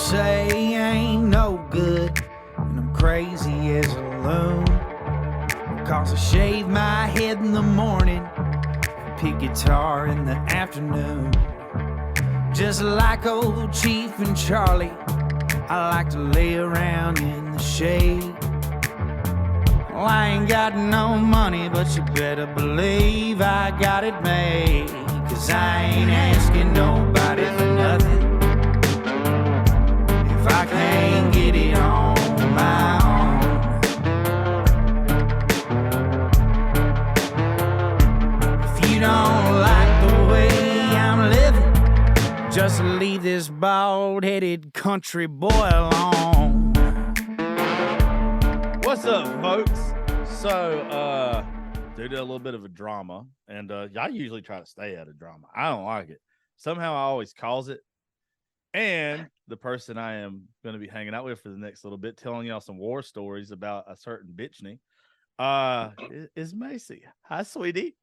say I ain't no good, and I'm crazy as a loon. Cause I shave my head in the morning, pick guitar in the afternoon. Just like old Chief and Charlie, I like to lay around in the shade. Well, I ain't got no money, but you better believe I got it made. Cause I ain't asking nobody for nothing if I can't get it on my own. If you don't like the way I'm living, just leave this bald-headed country boy alone. What's up, folks? So, due to a little bit of a drama, and I usually try to stay out of drama. I don't like it. Somehow I always cause it. And the person I am going to be hanging out with for the next little bit, telling y'all some war stories about a certain Bitchney, is Macy. Hi, sweetie.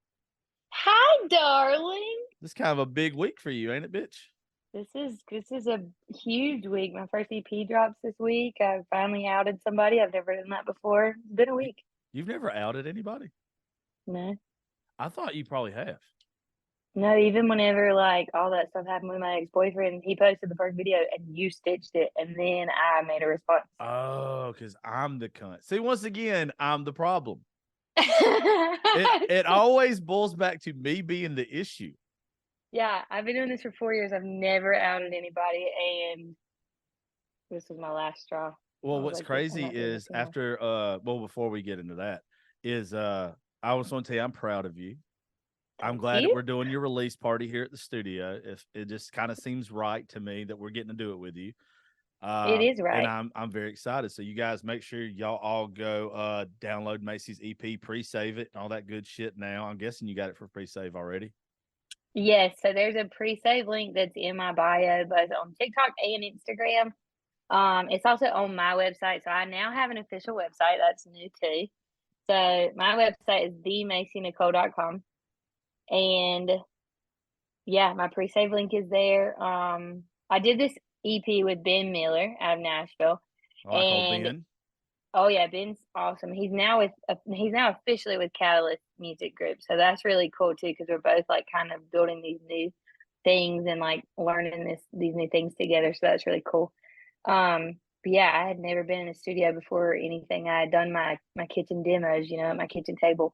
Hi, darling. This is kind of a big week for you, ain't it, bitch? This is a huge week. My first EP drops this week. I finally outed somebody. I've never done that before. It's been a week. You've never outed anybody? No. I thought you probably have. No, even whenever like all that stuff happened with my ex-boyfriend, he posted the first video and you stitched it, and then I made a response. Oh, because I'm the cunt. See, once again, I'm the problem. It always boils back to me being the issue. Yeah, I've been doing this for 4 years. I've never outed anybody, and this was my last straw. Well, what's crazy is after before we get into that, is I was going to tell you I'm proud of you. I'm glad that we're doing your release party here at the studio. If it just kind of seems right to me that we're getting to do it with you. It is right. And I'm very excited. So you guys make sure y'all all go download Macy's EP, pre-save it, and all that good shit now. I'm guessing you got it for pre-save already. Yes, so there's a pre-save link that's in my bio, both on TikTok and Instagram. It's also on my website, so I now have an official website that's new too. So my website is themacynicole.com, and yeah, my pre-save link is there. I did this EP with Ben Miller out of Nashville, Ben. Oh yeah, Ben's awesome. He's now officially with Catalyst Music Group, so that's really cool too because we're both like kind of building these new things and like learning these new things together. So that's really cool. But yeah, I had never been in a studio before or anything. I had done my kitchen demos, at my kitchen table,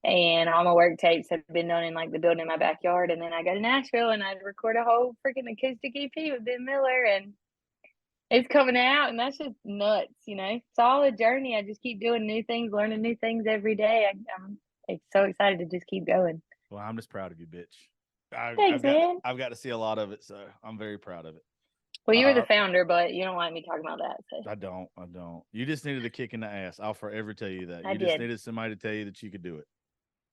and all my work tapes have been done in like the building in my backyard. And then I go to Nashville and I record a whole freaking acoustic EP with Ben Miller, and it's coming out, and that's just nuts, It's all a journey. I just keep doing new things, learning new things every day. I'm so excited to just keep going. Well, I'm just proud of you, bitch. Thanks, man. I've got to see a lot of it, so I'm very proud of it. Well, you were the founder, but you don't like me talking about that. So. I don't. You just needed a kick in the ass. I'll forever tell you that. You just needed somebody to tell you that you could do it.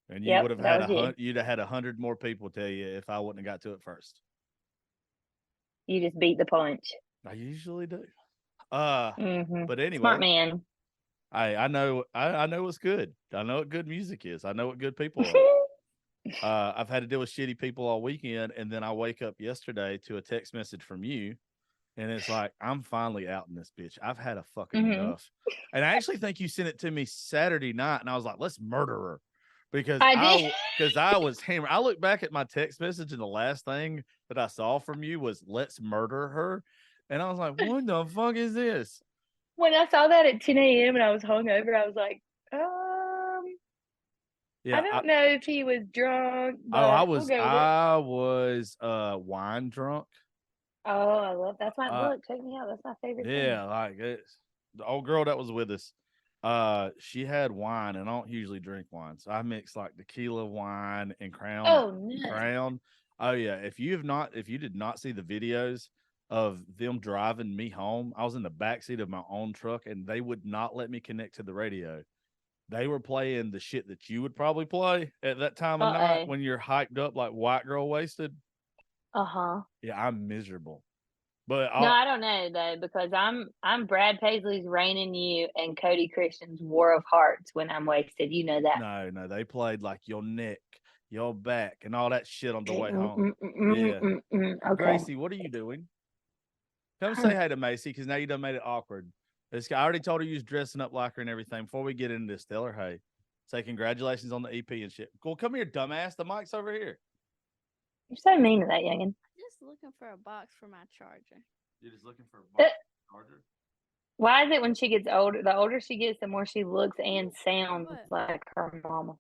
And you would have had you'd have had 100 more people tell you if I wouldn't have got to it first. You just beat the punch. I usually do. But anyway, smart man. I know what's good. I know what good music is. I know what good people are. I've had to deal with shitty people all weekend, and then I wake up yesterday to a text message from you, and it's like, I'm finally out in this bitch. I've had a fucking enough. And I actually think you sent it to me Saturday night, and I was like, let's murder her. Because I was hammered. I look back at my text message, and the last thing that I saw from you was let's murder her. And I was like, what the fuck is this? When I saw that at 10 a.m. and I was hungover, I was like, yeah, I don't know if he was drunk. But I was wine drunk. Oh, I love that's my look. Check me out. That's my favorite thing. Yeah, like it's the old girl that was with us. She had wine, and I don't usually drink wine, so I mixed like tequila, wine, and Crown. Oh, nice. Crown. Oh yeah. If you did not see the videos of them driving me home, I was in the backseat of my own truck, and they would not let me connect to the radio. They were playing the shit that you would probably play at that time of night when you're hyped up like white girl wasted. Yeah, I'm miserable. But no, I don't know though, because I'm Brad Paisley's Rain in You and Cody Christian's War of Hearts when I'm wasted. You know that. No, they played like your neck, your back, and all that shit on the way home. Yeah. Okay. Gracie, what are you doing? Come say hi to Macy, because now you done made it awkward. I already told her you was dressing up like her and everything. Before we get into this, tell her, hey, say congratulations on the EP and shit. Well, come here, dumbass. The mic's over here. You're so mean to that youngin. Just looking for a box for my charger. You're just looking for a box charger? Why is it when she gets older, the older she gets, the more she looks and sounds What? like her mama?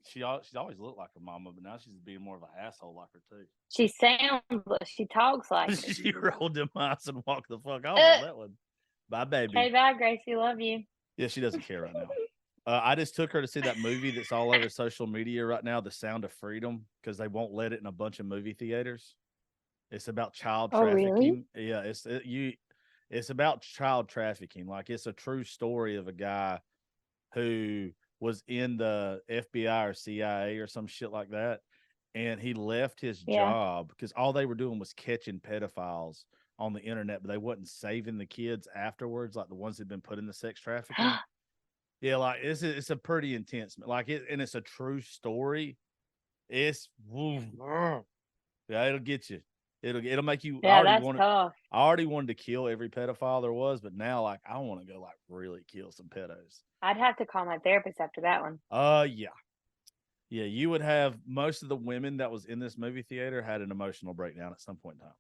She's always looked like her mama, but now she's being more of an asshole like her too. She sounds, she talks like it. She rolled them eyes and walked the fuck off on that one. Bye, baby. Okay, bye, Gracie. Love you. Yeah, she doesn't care right now. I just took her to see that movie that's all over social media right now, The Sound of Freedom, because they won't let it in a bunch of movie theaters. It's about child trafficking. Really? Yeah, it's about child trafficking. Like, it's a true story of a guy who was in the FBI or CIA or some shit like that, and he left his job because all they were doing was catching pedophiles on the internet, but they wasn't saving the kids afterwards, like the ones that'd been put in the sex trafficking. Yeah, like it's a pretty intense, like and it's a true story. It's yeah, it'll get you. It'll make you. Yeah, that's tough. I already wanted to kill every pedophile there was, but now like I want to go like really kill some pedos. I'd have to call my therapist after that one. Yeah. You would have most of the women that was in this movie theater had an emotional breakdown at some point in time.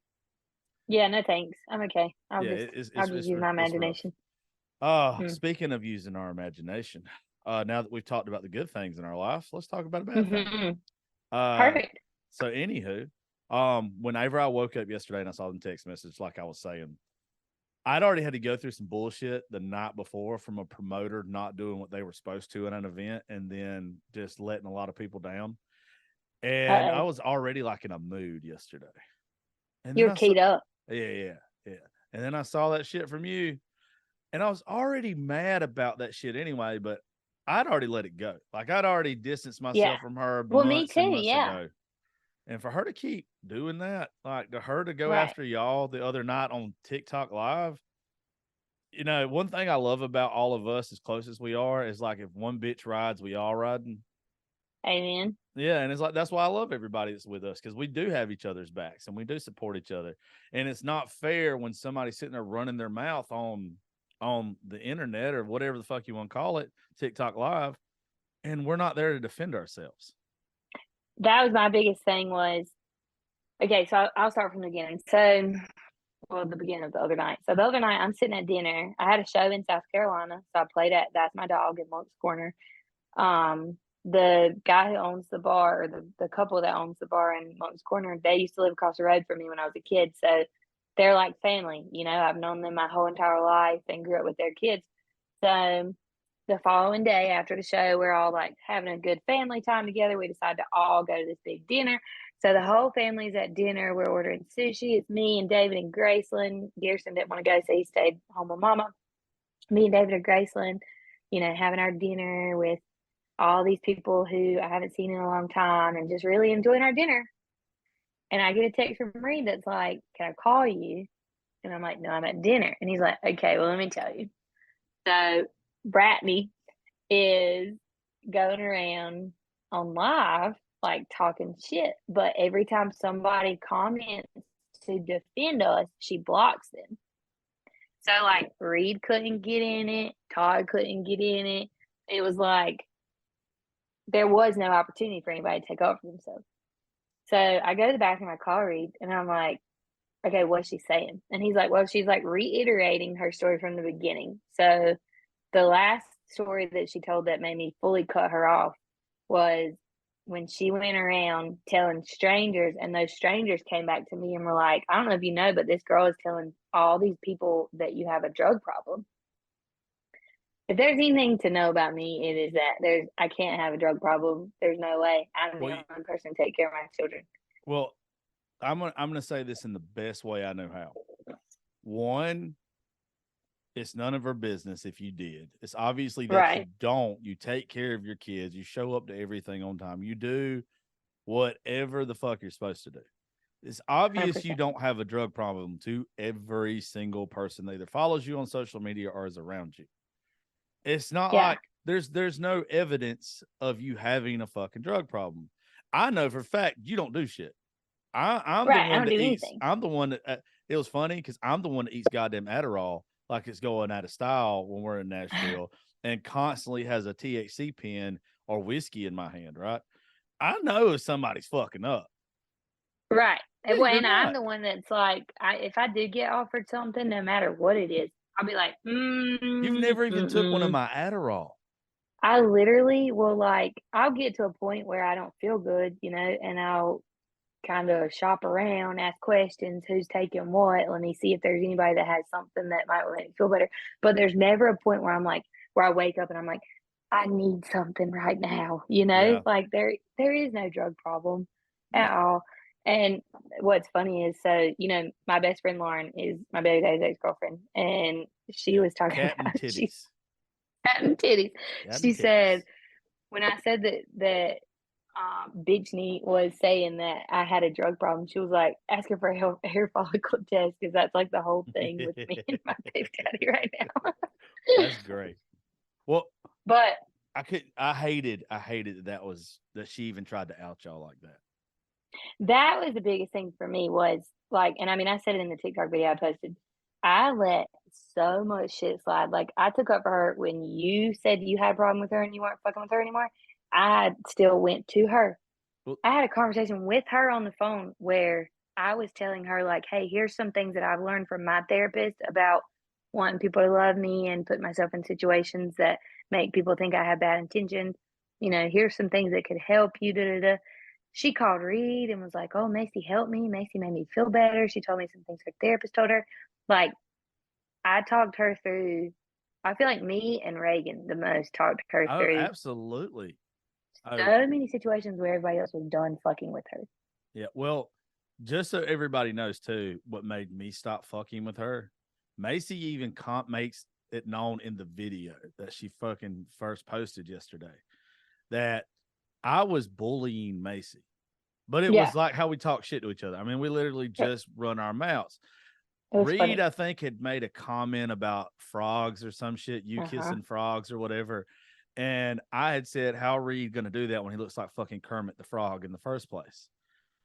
Yeah, no thanks. I'm okay. I'll just use my imagination. Speaking of using our imagination, now that we've talked about the good things in our life, let's talk about a bad thing. Perfect. So anywho, whenever I woke up yesterday and I saw the text message, like I was saying, I'd already had to go through some bullshit the night before from a promoter not doing what they were supposed to in an event and then just letting a lot of people down. And I was already like in a mood yesterday. And you're keyed up. Yeah. And then I saw that shit from you, and I was already mad about that shit anyway, but I'd already let it go. Like I'd already distanced myself from her. Well, me too. Yeah. Ago. And for her to keep doing that, like to her to go after y'all the other night on TikTok Live, you know, one thing I love about all of us, as close as we are, is like if one bitch rides, we all riding. Amen. Yeah, and it's like that's why I love everybody that's with us, because we do have each other's backs and we do support each other. And it's not fair when somebody's sitting there running their mouth on the internet or whatever the fuck you want to call it, TikTok Live, and we're not there to defend ourselves. That was my biggest thing was, okay, so I'll start from the beginning. So, the beginning of the other night. So the other night I'm sitting at dinner. I had a show in South Carolina. So I played at That's My Dog in Monk's Corner. The guy who owns the bar, or the couple that owns the bar in Monk's Corner, they used to live across the road from me when I was a kid. So they're like family, you know, I've known them my whole entire life and grew up with their kids. So the following day after the show, we're all like having a good family time together. We decided to all go to this big dinner. So the whole family's at dinner. We're ordering sushi. It's me and David and Graceland. Garrison didn't want to go, so he stayed home with Mama. Me and David and Graceland, you know, having our dinner with all these people who I haven't seen in a long time and just really enjoying our dinner. And I get a text from Reed that's like, can I call you? And I'm like, no, I'm at dinner. And he's like, okay, well, let me tell you. So Bratney is going around on live, like talking shit. But every time somebody comments to defend us, she blocks them. So like Reed couldn't get in it. Todd couldn't get in it. It was like, there was no opportunity for anybody to take over themselves. So I go to the bathroom, I call Reed, and I'm like, okay, what's she saying? And he's like, well, she's like reiterating her story from the beginning. So the last story that she told that made me fully cut her off was when she went around telling strangers, and those strangers came back to me and were like, I don't know if you know, but this girl is telling all these people that you have a drug problem. If there's anything to know about me, it is that I can't have a drug problem. There's no way. I'm the only person to take care of my children. Well, I'm gonna say this in the best way I know how. One, it's none of her business if you did. It's obviously that you don't. You take care of your kids. You show up to everything on time. You do whatever the fuck you're supposed to do. It's obvious 100%. You don't have a drug problem to every single person that either follows you on social media or is around you. It's not like there's no evidence of you having a fucking drug problem. I know for a fact you don't do shit. I'm the one that eats. I'm the one that it was funny because I'm the one that eats goddamn Adderall like it's going out of style when we're in Nashville and constantly has a THC pen or whiskey in my hand, right? I know if somebody's fucking up. Right. Yeah, Well, you're and I'm not. the one that's like, if I do get offered something, no matter what it is, I'll be like, You've never even took one of my Adderall. I literally will like, I'll get to a point where I don't feel good, and I'll kind of shop around, ask questions, who's taking what, let me see if there's anybody that has something that might make me feel better. But there's never a point where I'm like, where I wake up and I'm like, I need something right now, Yeah. like there is no drug problem at all. And what's funny is, so, my best friend Lauren is my baby daddy's ex-girlfriend, and she was talking Cat and about titties. cat and titties. Cat She and titties. said, when I said that Bitchney was saying that I had a drug problem, she was like, ask her for a hair follicle test, because that's like the whole thing with me and my baby daddy right now. That's great. Well, But I hated that she even tried to out y'all like that. that was the biggest thing for me, was like, and I mean, I said it in the TikTok video I posted. I let so much shit slide. Like, I took up for her when you said you had a problem with her and you weren't fucking with her anymore. I still went to her. Well, I had a conversation with her on the phone where I was telling her, like, hey, here's some things that I've learned from my therapist about wanting people to love me and put myself in situations that make people think I have bad intentions. Here's some things that could help you. Da, da, da. She called Reed and was like, oh, Macy helped me. Macy made me feel better. She told me some things her therapist told her. Like, I talked her through, I feel like me and Reagan the most talked her oh, through absolutely. so many situations where everybody else was done fucking with her. Yeah. Well, just so everybody knows too, what made me stop fucking with her, Macy even makes it known in the video that she fucking first posted yesterday that I was bullying Macy. But it was like how we talk shit to each other. I mean, we literally just run our mouths. Reed, funny. I think, had made a comment about frogs or some shit, you kissing frogs or whatever. And I had said, how Reed going to do that when he looks like fucking Kermit the Frog in the first place?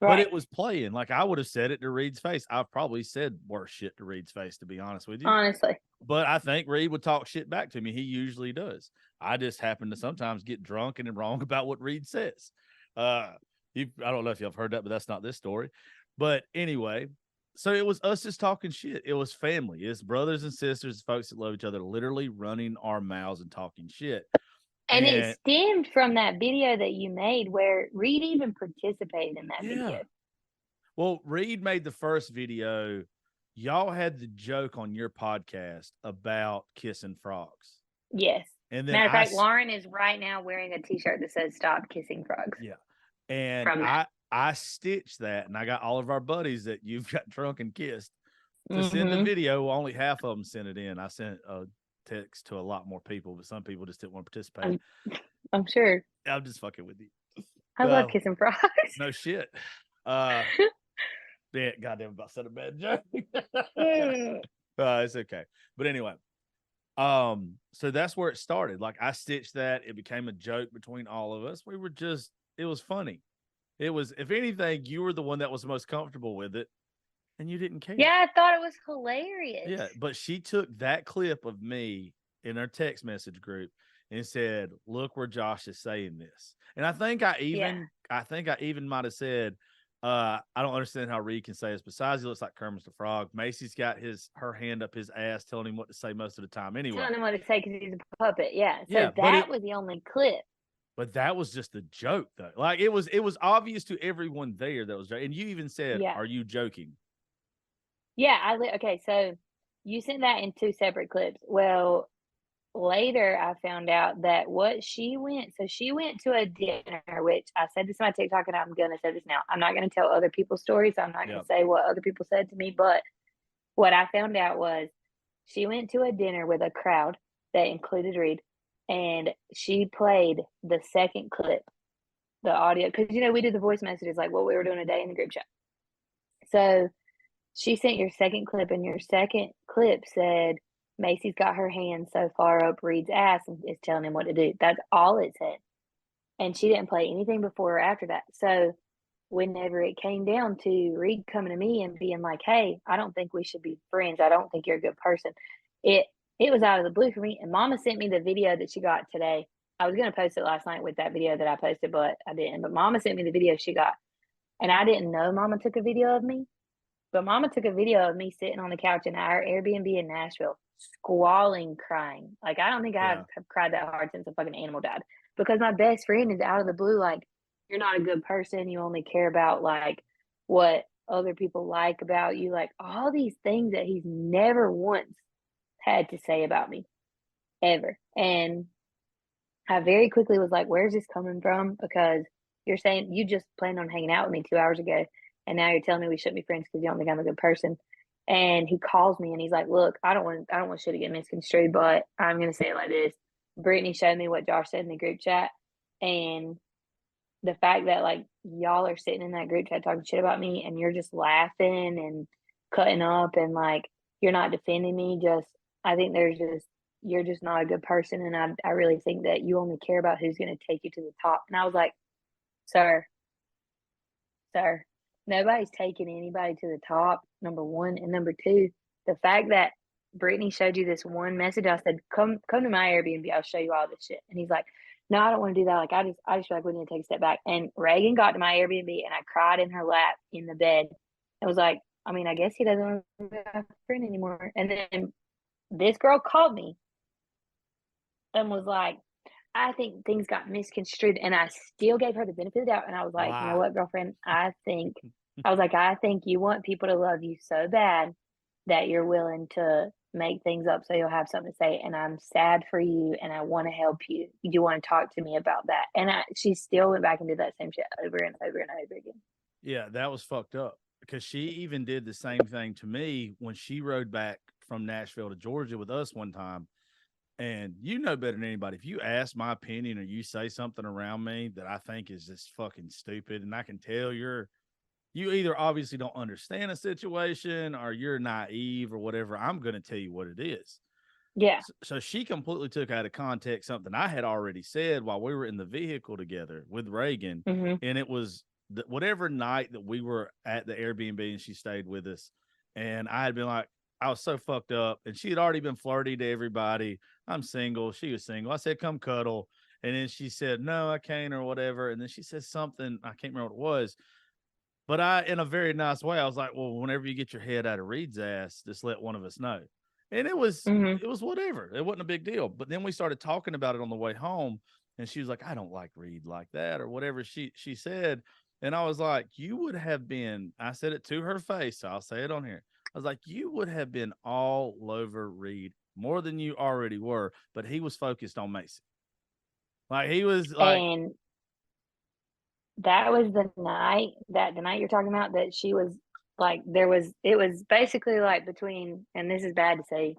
Right. But it was playing. Like, I would have said it to Reed's face. I've probably said worse shit to Reed's face, to be honest with you. Honestly. But I think Reed would talk shit back to me. He usually does. I just happen to sometimes get drunk and wrong about what Reed says. I don't know if y'all heard that, but that's not this story. But anyway, so it was us just talking shit. It was family. It's brothers and sisters, folks that love each other, literally running our mouths and talking shit. And it stemmed from that video that you made where Reed even participated in that video. Well, Reed made the first video. Y'all had the joke on your podcast about kissing frogs. Yes. And then matter of fact, Lauren is right now wearing a t-shirt that says "Stop Kissing Frogs." Yeah. And I stitched that, and I got all of our buddies that you've got drunk and kissed to send the video. Only half of them sent it in. I sent a text to a lot more people, but some people just didn't want to participate. I'm sure. I'm just fucking with you. I love kissing frogs. No shit. Yeah, goddamn, about said a bad joke. It's okay. But anyway, so that's where it started. Like, I stitched that. It became a joke between all of us. It was funny. It was, if anything, you were the one that was most comfortable with it, and you didn't care. Yeah, I thought it was hilarious. Yeah, but she took that clip of me in our text message group and said, "Look where Josh is saying this." And I think I even might have said, "I don't understand how Reed can say this. Besides, he looks like Kermit the Frog." Macy's got her hand up his ass, telling him what to say most of the time. Anyway, telling him what to say because he's a puppet. Yeah. So yeah, that was the only clip. But that was just a joke, though. Like, it was obvious to everyone there that was joking. And you even said, "Are you joking?" Yeah, okay. So you sent that in 2 separate clips. Well, later I found out that she went to a dinner, which I said this on my TikTok, and I'm gonna say this now. I'm not gonna tell other people's stories. I'm not gonna say what other people said to me, but what I found out was she went to a dinner with a crowd that included Reed, and she played the second clip, the audio, because we do the voice messages like what we were doing today in the group chat. So she sent your second clip, and your second clip said, Macy's got her hand so far up Reed's ass and is telling him what to do. That's all it said. And she didn't play anything before or after that. So whenever it came down to Reed coming to me and being like, "Hey, I don't think we should be friends. I don't think you're a good person." It it was out of the blue for me. And Mama sent me the video that she got today. I was gonna post it last night with that video that I posted, but I didn't. But Mama sent me the video she got, and I didn't know Mama took a video of me. But Mama took a video of me sitting on the couch in our Airbnb in Nashville, squalling, crying. Like I don't think I Yeah. have cried that hard since a fucking animal died. Because my best friend is out of the blue, like, you're not a good person. You only care about like what other people like about you, like all these things that he's never once had to say about me ever. And I very quickly was like, "Where's this coming from?" Because you're saying you just planned on hanging out with me 2 hours ago, and now you're telling me we shouldn't be friends because you don't think I'm a good person. And he calls me and he's like, "Look, I don't want shit to get misconstrued, but I'm gonna say it like this. Brittany showed me what Josh said in the group chat, and the fact that like y'all are sitting in that group chat talking shit about me, and you're just laughing and cutting up, and like you're not defending me. Just I think there's just you're just not a good person, and I really think that you only care about who's going to take you to the top." And I was like, "Sir, sir, nobody's taking anybody to the top. Number one, and number two, the fact that Brittany showed you this one message. I said, come to my Airbnb. I'll show you all this shit." And he's like, "No, I don't want to do that. Like, I just feel like we need to take a step back." And Reagan got to my Airbnb, and I cried in her lap in the bed. It was like, I mean, I guess he doesn't want to be a friend anymore. And then this girl called me and was like, "I think things got misconstrued." And I still gave her the benefit of the doubt. And I was like, "You know Wow. what, girlfriend? I was like, I think you want people to love you so bad that you're willing to make things up so you'll have something to say. And I'm sad for you and I want to help you. You do want to talk to me about that." And she still went back and did that same shit over and over and over again. Yeah, that was fucked up because she even did the same thing to me when she rode back from Nashville to Georgia with us one time. And you know better than anybody. If you ask my opinion or you say something around me that I think is just fucking stupid, and I can tell you either obviously don't understand a situation or you're naive or whatever, I'm going to tell you what it is. Yeah. So she completely took out of context something I had already said while we were in the vehicle together with Reagan. Mm-hmm. And it was whatever night that we were at the Airbnb and she stayed with us. And I had been like, I was so fucked up. And she had already been flirty to everybody. I'm single. She was single. I said, "Come cuddle." And then she said, "No, I can't," or whatever. And then she said something, I can't remember what it was. But I, in a very nice way, I was like, "Well, whenever you get your head out of Reed's ass, just let one of us know." And Mm-hmm. it was whatever. It wasn't a big deal. But then we started talking about it on the way home, and she was like, "I don't like Reed like that," or whatever she said. And I was like, "You would have been," I said it to her face, so I'll say it on here. I was like, "You would have been all over Reed more than you already were," but he was focused on Macy. Like he was like, And that was the night you're talking about that she was like, it was basically like between, and this is bad to say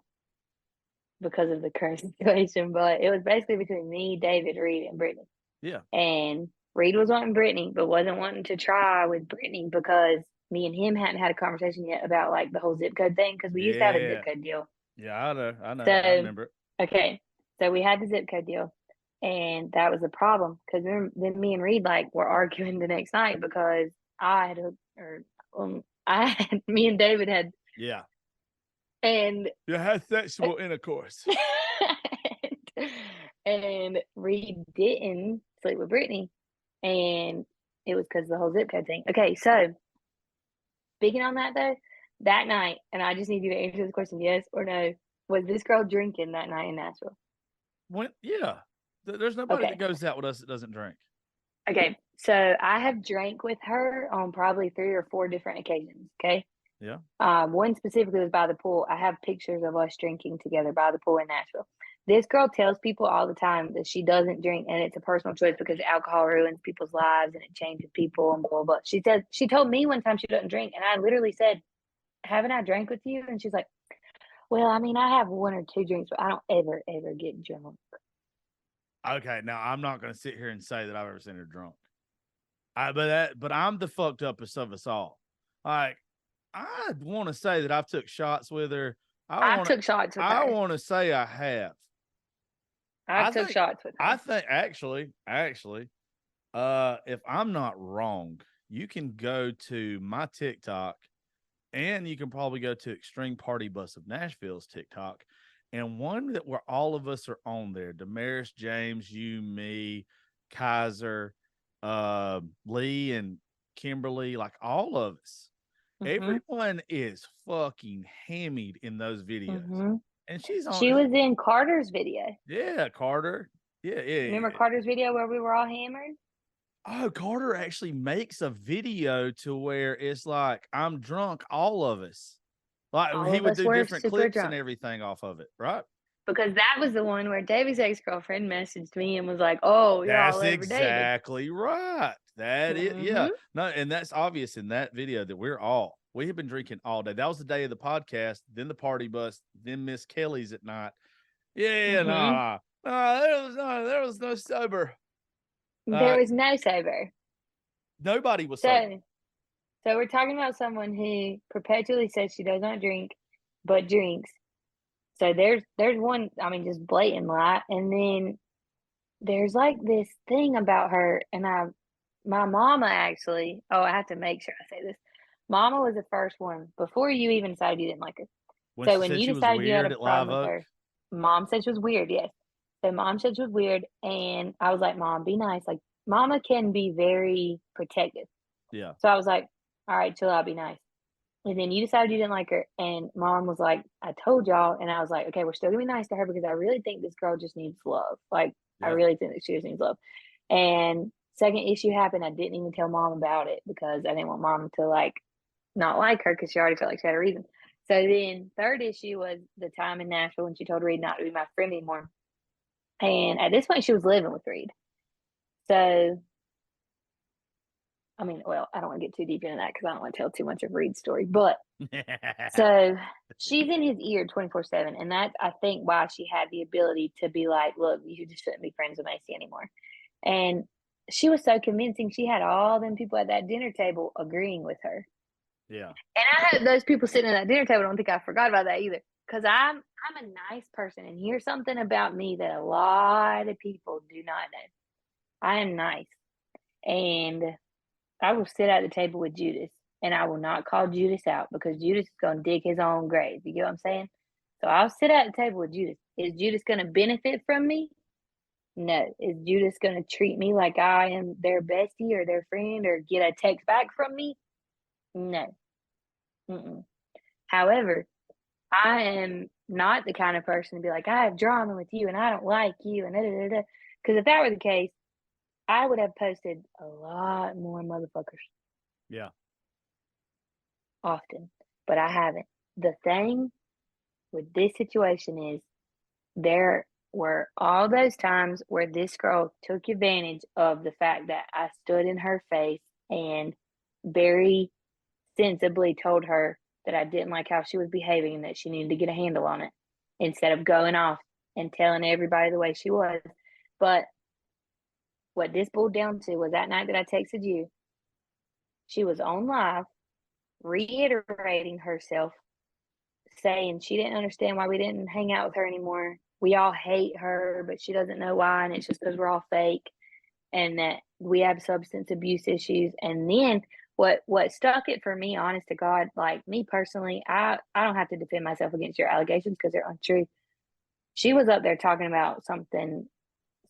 because of the current situation, but it was basically between me, David, Reed, and Brittany. yeah, And Reed was wanting Brittany, but wasn't wanting to try with Brittany because me and him hadn't had a conversation yet about like the whole zip code thing because we used to have a zip yeah, code deal. yeah. I know, I So, remember it. okay, so we had the zip code deal, and that was the problem because then me and Reed like were arguing the next night because I had I had me and David had Yeah. and You had sexual intercourse. and Reed didn't sleep with Brittany, and it was because of the whole zip code thing. Okay, so speaking on that though, that night, and I just need you to answer this question, yes or no. Was this girl drinking that night in Nashville? Yeah. There's nobody that Okay. goes out with us that doesn't drink. Okay. So I have drank with her on probably 3 or 4 different occasions. Okay. Yeah. One specifically was by the pool. I have pictures of us drinking together by the pool in Nashville. This girl tells people all the time that she doesn't drink and it's a personal choice because alcohol ruins people's lives and it changes people and blah, blah, blah. She told me one time she doesn't drink, and I literally said, "Haven't I drank with you?" And she's like, "Well, I mean, I have 1 or 2 drinks, but I don't ever get drunk." Okay. Now I'm not going to sit here and say that I've ever seen her drunk. But I'm the fucked upest of us all. Like, I want to say that I've took shots with her. I took shots with I her. want to say I have. I took shots with her. I think actually, if I'm not wrong, you can go to my TikTok and you can probably go to Extreme Party Bus of Nashville's TikTok. And one that where all of us are on there, Damaris, James, you, me, Kaiser, Lee, and Kimberly, like all of us. Everyone is fucking hammied in those videos. And she's on. She was in Carter's video. Yeah, Carter. Yeah. Remember Carter's video where we were all hammered? Oh, Carter actually makes a video to where it's like, I'm drunk, all of us. Like All he of would us do were different super clips drunk. and everything off of it, right? Because that was the one where David's ex-girlfriend messaged me and was like, "Oh, you're That's all over David." exactly right. That is, yeah. No, and that's obvious in that video that we have been drinking all day. That was the day of the podcast, then the party bus, then Miss Kelly's at night. Yeah, there was no sober. There was no sober. Nobody was sober. So we're talking about someone who perpetually says she does not drink, but drinks. So there's one, I mean, just blatant lie. And then there's like this thing about her, and my mama actually, I have to make sure I say this. Mama was the first one before you even decided you didn't like her. So when you decided you had a problem with her, Mom said she was weird, yes. So Mom said she was weird, and I was like, Mom, be nice. Like, Mama can be very protective. Yeah. So I was like, all right, chill out, be nice. And then you decided you didn't like her, and Mom was like, I told y'all, and I was like, okay, we're still gonna be nice to her because I really think this girl just needs love. Like, I really think that she just needs love. And second issue happened, I didn't even tell Mom about it because I didn't want Mom to like not like her because she already felt like she had a reason. So then third issue was the time in Nashville when she told Reed not to be my friend anymore. And at this point, she was living with Reed. So, I mean, well, I don't want to get too deep into that because I don't want to tell too much of Reed's story. But so she's in his ear 24/7. And that's, I think, why she had the ability to be like, look, you just shouldn't be friends with Macy anymore. And she was so convincing. She had all them people at that dinner table agreeing with her. Yeah. And I had those people sitting at that dinner table. I don't think I forgot about that either. Because I'm a nice person. And here's something about me that a lot of people do not know. I am nice. And I will sit at the table with Judas. And I will not call Judas out because Judas is going to dig his own grave. You get what I'm saying? So I'll sit at the table with Judas. Is Judas going to benefit from me? No. Is Judas going to treat me like I am their bestie or their friend or get a text back from me? No. However, I am not the kind of person to be like, I have drama with you and I don't like you and da. Because if that were the case, I would have posted a lot more motherfuckers. Yeah. Often. But I haven't. The thing with this situation is there were all those times where this girl took advantage of the fact that I stood in her face and very sensibly told her that I didn't like how she was behaving and that she needed to get a handle on it instead of going off and telling everybody the way she was. But what this boiled down to was that night that I texted you, she was on live reiterating herself, saying she didn't understand why we didn't hang out with her anymore. We all hate her, but she doesn't know why, and it's just because we're all fake and that we have substance abuse issues. And then what stuck it for me, honest to God, like me personally, I don't have to defend myself against your allegations because they're untrue. She was up there talking about something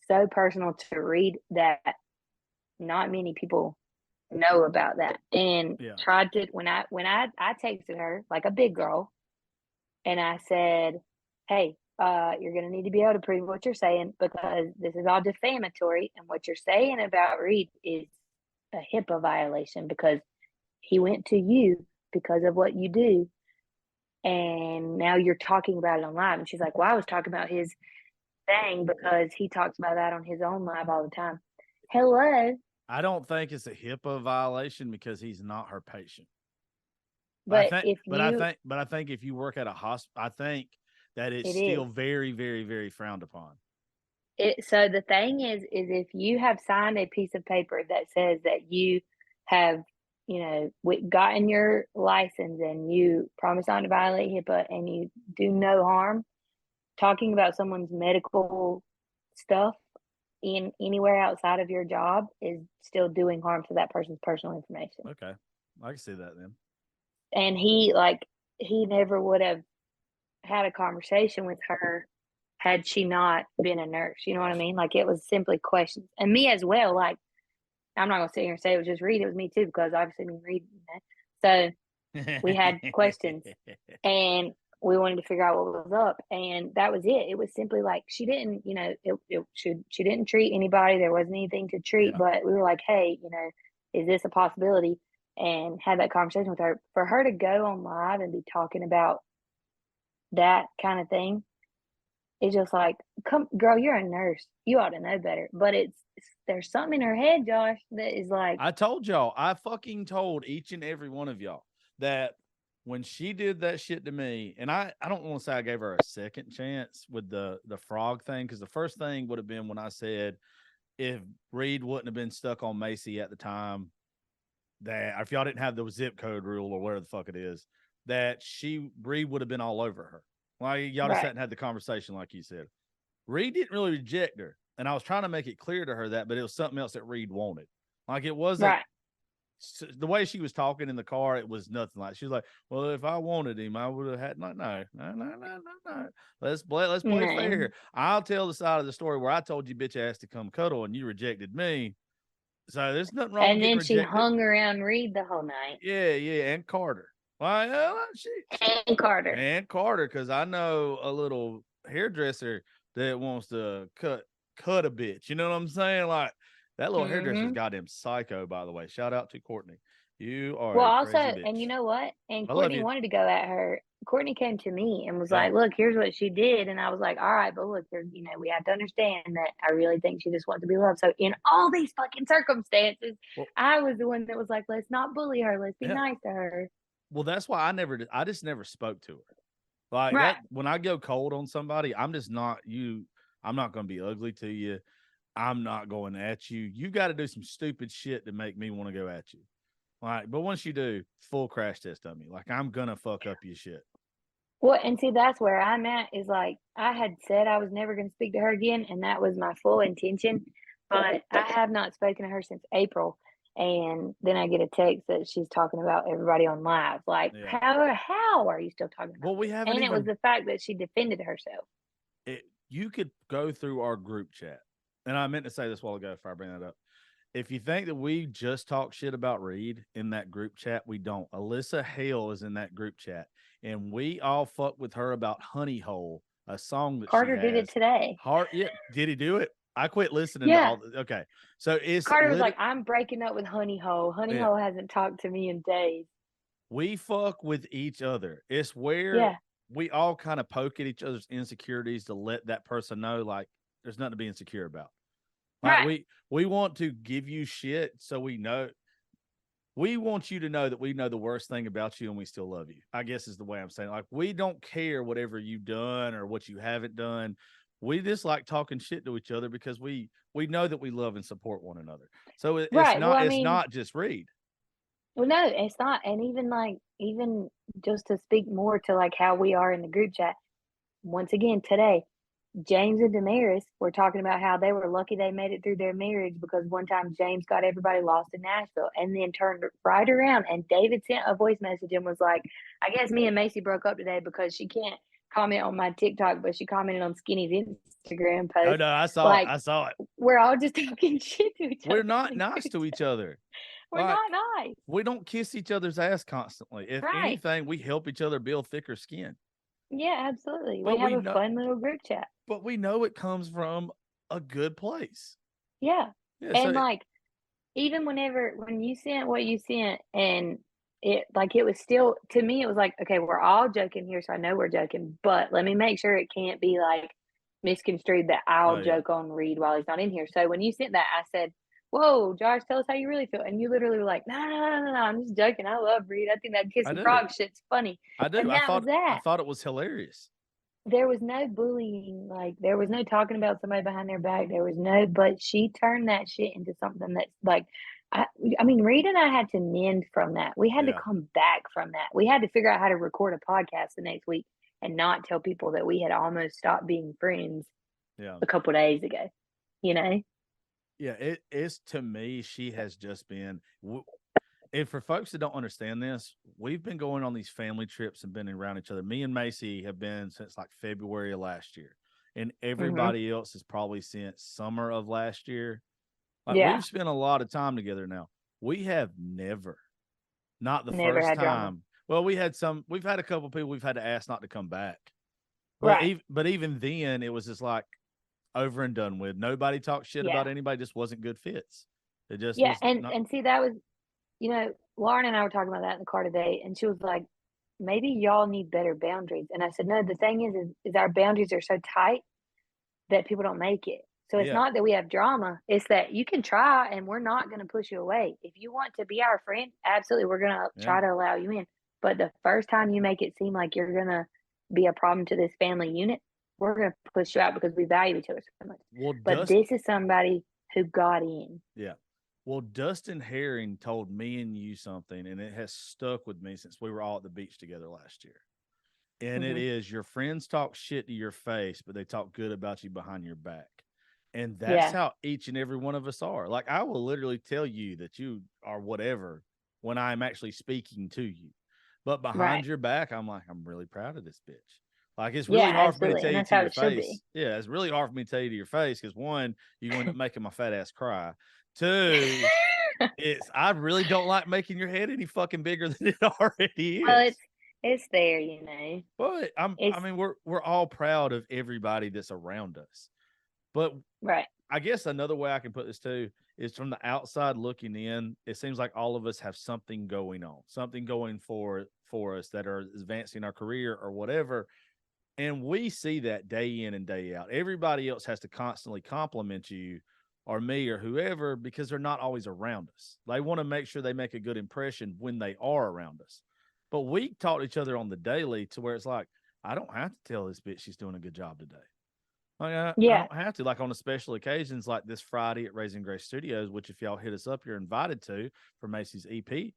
so personal to Reed that not many people know about that. And tried to when I texted her like a big girl and I said, hey, you're going to need to be able to prove what you're saying because this is all defamatory. And what you're saying about Reed is a HIPAA violation because he went to you because of what you do. And now you're talking about it on live. And she's like, well, I was talking about his thing because he talks about that on his own live all the time. Hello. I don't think it's a HIPAA violation because he's not her patient. But I think if you work at a hospital, I think that it's still very, very, very frowned upon. So the thing is if you have signed a piece of paper that says that you have, gotten your license and you promise not to violate HIPAA and you do no harm, talking about someone's medical stuff in anywhere outside of your job is still doing harm to that person's personal information. Okay. I can see that then. And he never would have had a conversation with her had she not been a nurse. You know what I mean? Like, it was simply questions. And me as well, like, I'm not gonna sit here and say it was just Reed, it was me too, because obviously me reading that. So we had questions and we wanted to figure out what was up, and that was it. It was simply like she didn't, she didn't treat anybody. There wasn't anything to treat, Yeah. but we were like, hey, is this a possibility? And had that conversation with her. For her to go on live and be talking about that kind of thing, it's just like, come, girl, you're a nurse. You ought to know better. But there's something in her head, Josh, that is like, I told y'all, I fucking told each and every one of y'all that when she did that shit to me, and I don't want to say I gave her a second chance with the frog thing, because the first thing would have been when I said if Reed wouldn't have been stuck on Macy at the time, that if y'all didn't have the zip code rule or whatever the fuck it is, that Reed would have been all over her. Like, y'all just Right. hadn't had the conversation like you said. Reed didn't really reject her. And I was trying to make it clear to her that, but it was something else that Reed wanted. Like, it wasn't right. the way she was talking in the car. It was nothing like, she was like, well, if I wanted him, I would have had, no. Let's play No. fair here. I'll tell the side of the story where I told you bitch ass to come cuddle and you rejected me. So there's nothing wrong And with getting then she rejected. hung around Reed the whole night. Yeah, and Carter. Well, And Carter. And Carter, because I know a little hairdresser that wants to cut a bitch. You know what I'm saying? Like, that little hairdresser's goddamn psycho, by the way. Shout out to Courtney. You are Well, a also, crazy bitch. and you know what? And I love Courtney you. wanted to go at her. Courtney came to me and was Yeah. like, look, here's what she did. And I was like, all right, but look, we have to understand that I really think she just wants to be loved. So in all these fucking circumstances, Well, I was the one that was like, let's not bully her. Let's be Yeah. nice to her. Well, that's why I just never spoke to her. Like, Right. that, when I go cold on somebody, I'm just not I'm not going to be ugly to you. I'm not going at you. You got to do some stupid shit to make me want to go at you. Like, but once you do, full crash test on me. Like, I'm going to fuck up your shit. Well, and see, that's where I'm at, is like, I had said I was never going to speak to her again, and that was my full intention. But I have not spoken to her since April. And then I get a text that she's talking about everybody on live. Like, Yeah. how are you still talking about Well, we this? haven't And it was even- the fact that she defended herself. You could go through our group chat. And I meant to say this a while ago before I bring that up. If you think that we just talk shit about Reed in that group chat, we don't. Alyssa Hale is in that group chat, and we all fuck with her about Honey Hole, a song that Carter she did it has. today. Yeah, did he do it? I quit listening to Yeah. all. Okay, so it's Carter was like, I'm breaking up with Honey Hole. Honey Yeah. Hole hasn't talked to me in days. we fuck with each other. It's where Yeah. we all kind of poke at each other's insecurities to let that person know, like, there's nothing to be insecure about. Like, Right. we want to give you shit so we know. We want you to know that we know the worst thing about you and we still love you, I guess is the way I'm saying. Like, we don't care whatever you've done or what you haven't done. We just like talking shit to each other because we know that we love and support one another. So it's Right. not, Well, I it's mean, not just Reed. Well, no, it's not. And even just to speak more to like how we are in the group chat, once again today, James and Damaris were talking about how they were lucky they made it through their marriage, because one time James got everybody lost in Nashville and then turned right around, and David sent a voice message and was like, I guess me and Macy broke up today because she can't comment on my TikTok, but she commented on Skinny's Instagram post. Oh no, I saw Like, it. I saw it. We're all just talking shit to each other. We're not nice to each other. We're Like, not nice. we don't kiss each other's ass constantly. If Right. anything, we help each other build thicker skin. Yeah, absolutely. But We have we a know- fun little group chat. But we know it comes from a good place. Yeah. Yeah, And so like, even when you sent what you sent, and it was still, to me, it was like, okay, we're all joking here, so I know we're joking, but let me make sure it can't be like misconstrued that I'll Oh, yeah. joke on Reed while he's not in here. So when you sent that, I said, whoa, Josh, tell us how you really feel. And you literally were like, no, I'm just joking. I love Reed. I think that kiss I and do. frog shit's funny. I do. And I that was that. I thought it was hilarious. There was no bullying, like, there was no talking about somebody behind their back. There was no, but she turned that shit into something that's like, I mean, Reed and I had to mend from that. We had to Yeah. come back from that. We had to figure out how to record a podcast the next week and not tell people that we had almost stopped being friends Yeah. a couple days ago, you know? Yeah, it's to me, she has just been. And for folks that don't understand this, we've been going on these family trips and been around each other. Me and Macy have been since like February of last year, and Hmm. everybody else is probably since summer of last year. Like Yeah, we've spent a lot of time together now. We have never, not the never first had drama. time. Well, we've had a couple people we've had to ask not to come back, Right. but even then, it was just like over and done with. Nobody talked shit Yeah. about anybody. Just wasn't good fits. It just Yeah. was And not. and see, that was, Lauren and I were talking about that in the car today, and she was like, maybe y'all need better boundaries. And I said, no, the thing is our boundaries are so tight that people don't make it. So it's Yeah, not that we have drama, it's that you can try and we're not going to push you away. If you want to be our friend, absolutely, we're going to yeah. try to allow you in. But the first time you make it seem like you're going to be a problem to this family unit, we're going to push you out because we value each other so much. Well, But this is somebody who got in. Yeah. Well, Dustin Herring told me and you something, and it has stuck with me since we were all at the beach together last year. And it Hmm. is your friends talk shit to your face, but they talk good about you behind your back. And that's Yeah. how each and every one of us are. Like, I will literally tell you that you are whatever when I'm actually speaking to you. But behind Right. your back, I'm like, I'm really proud of this bitch. Like, it's Yeah, really hard for me to absolutely. tell And you that's to how your it should be. face. Yeah, it's really hard for me to tell you to your face because one, you're going to end up making my fat ass cry. Two, I really don't like making your head any fucking bigger than it already Well, is. it's there. But I It's mean, we're all proud of everybody that's around us. But right. I guess another way I can put this too is from the outside looking in, it seems like all of us have something going on, something going for us that are advancing our career or whatever. And we see that day in and day out. Everybody else has to constantly compliment you or me or whoever because they're not always around us. They want to make sure they make a good impression when they are around us. But we talk to each other on the daily to where it's like, I don't have to tell this bitch she's doing a good job today. Like, I Yeah. don't have to. Like on the special occasions like this Friday at Raising Grace Studios, which if y'all hit us up, you're invited to for Macy's EP Yeah,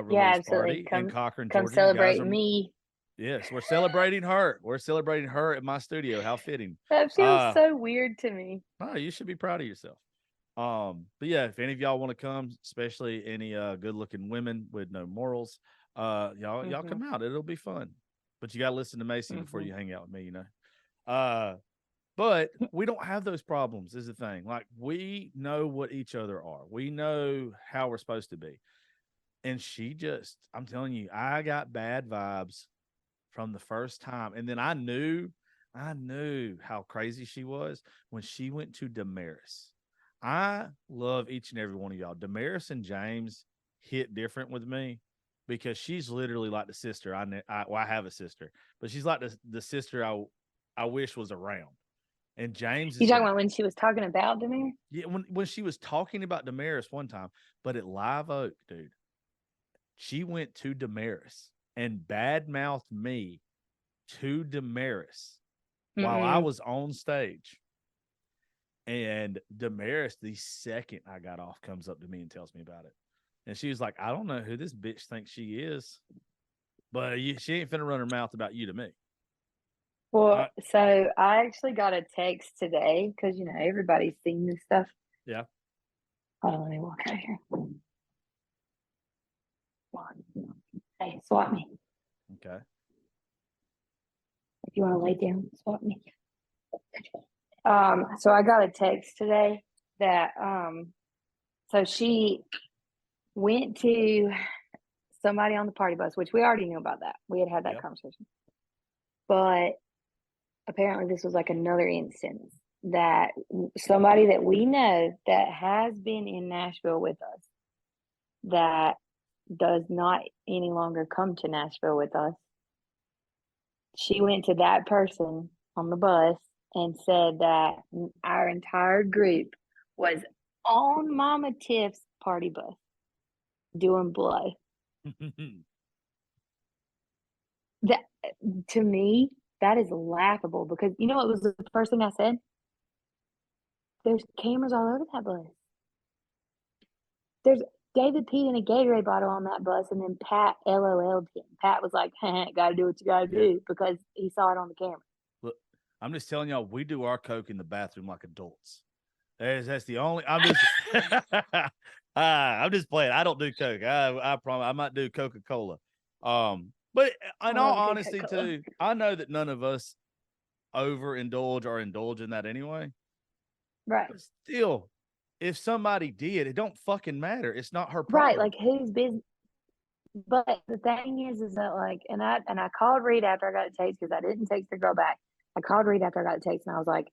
release absolutely. party in Cochran, Come Georgia. You guys celebrate are me. Yes, we're celebrating her. We're celebrating her at my studio. How fitting. That feels Uh so weird to me. oh, you should be proud of yourself. But yeah, if any of y'all want to come, especially any good looking women with no morals, y'all Mhm. come out. It'll be fun. But you gotta listen to Macy before Mhm. you hang out with me, you know. Uh but we don't have those problems, is the thing. Like we know what each other are. We know how we're supposed to be. And I'm telling you, I got bad vibes from the first time. And then I knew how crazy she was when she went to Damaris. I love each and every one of y'all. Damaris and James hit different with me because she's literally like the sister. I have a sister, but she's like the sister I wish was around. And James You is talking about when she was talking about Demir? yeah, when she was talking about Damaris one time, but at Live Oak, dude, she went to Damaris and badmouthed me to Damaris while I Mm-mm. was on stage. And Damaris, the second I got off, comes up to me and tells me about it. And she was like, I don't know who this bitch thinks she is, but she ain't finna run her mouth about you to me. Well, so I actually got a text today because everybody's seen this stuff. Yeah. Hold on, let me walk out here. Hey, swap me. Okay. If you want to lay down, swap me. So I got a text today that so she went to somebody on the party bus, which we already knew about that. We had that Yeah. conversation. But apparently this was like another instance that somebody that we know that has been in Nashville with us that does not any longer come to Nashville with us. She went to that person on the bus and said that our entire group was on Mama Tiff's party bus doing blow. That to me, that is laughable because you know what was the first thing I said? There's cameras all over that bus. There's David peed in a Gatorade bottle on that bus, and then Pat LOL'd him. Pat was like, "Gotta do what you gotta Yeah. do," because he saw it on the camera. Look, I'm just telling y'all, we do our coke in the bathroom like adults. That's the only. I'm just. I'm just playing. I don't do Coke. I promise. I might do Coca-Cola. But in all love honesty, Coca-Cola. too, I know that none of us overindulge or indulge in that anyway. Right. But still, if somebody did, it don't fucking matter. It's not her Right. problem. Like whose business? But the thing is that like, and I called Reed after I got a text because I didn't text the girl back. I called Reed after I got a text and I was like,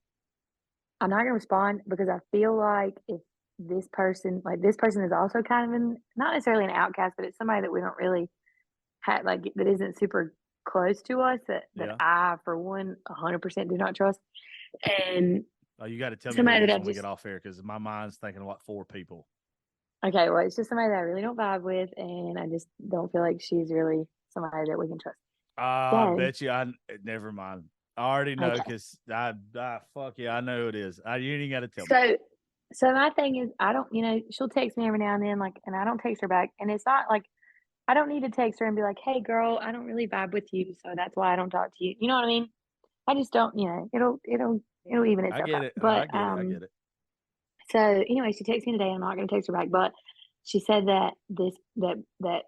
I'm not gonna respond because I feel like if this person is also kind of not necessarily an outcast, but it's somebody that we don't really have like that isn't super close to us that Yeah. I for one 100% do not trust. And Oh, you got to tell me who somebody it that is I when we just get off air because my mind's thinking about 4 people. okay, well, it's just somebody that I really don't vibe with, and I just don't feel like she's really somebody that we can trust. I bet you. Never mind. I already know Okay. because I fuck yeah, I know who it is. You ain't got to tell me. So my thing is, I don't, she'll text me every now and then, like, and I don't text her back, and it's not like I don't need to text her and be like, "Hey, girl, I don't really vibe with you, so that's why I don't talk to you." You know what I mean? I just don't, it'll even I itself get out. it. I But get it. I get it. so anyway, she texted me today. I'm not going to text her back, but she said that that